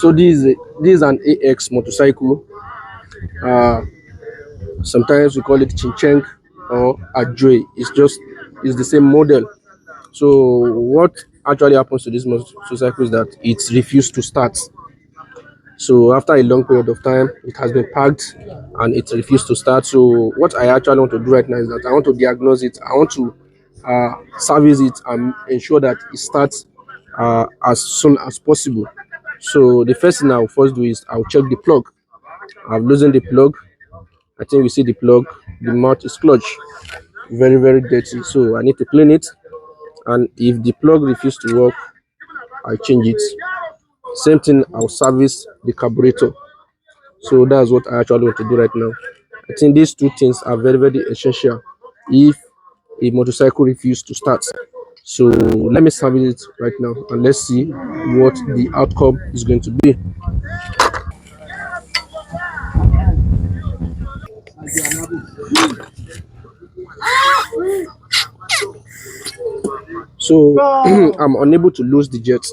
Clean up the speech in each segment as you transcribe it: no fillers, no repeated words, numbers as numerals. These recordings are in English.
So this is an AX motorcycle. Sometimes we call it Chincheng or Ajue. It's the same model. So what actually happens to this motorcycle is that it refused to start. So after a long period of time, it has been packed and it refused to start. So what I actually want to do right now is that I want to diagnose it. I want to service it and ensure that it starts as soon as possible. So the first thing I'll first do is I'll check the plug. I've loosened the plug. I think we see the plug. The mouth is clogged, very very dirty. So I need to clean it. And if the plug refuses to work, I change it. Same thing, I'll service the carburetor. So that's what I actually want to do right now. I think these two things are very very essential if a motorcycle refuses to start. So let me service it right now and let's see what the outcome is going to be. So I'm unable to lose the jet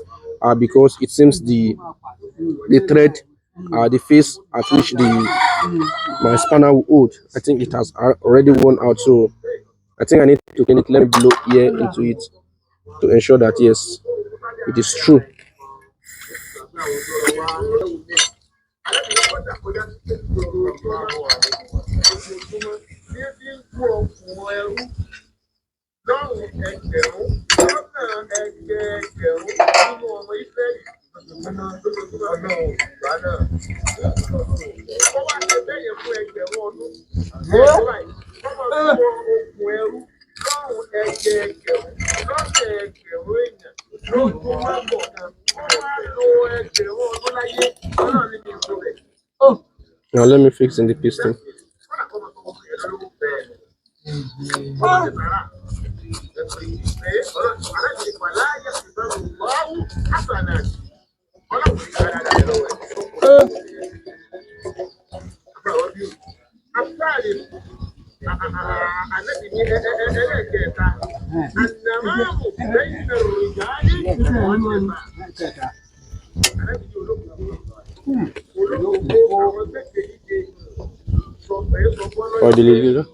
because it seems the thread, the face at which my spanner will hold, I think it has already worn out. So I think I need to clean it. Let me blow air into it to ensure that yes, it is true. Now let me fix in the piston. Or the leader.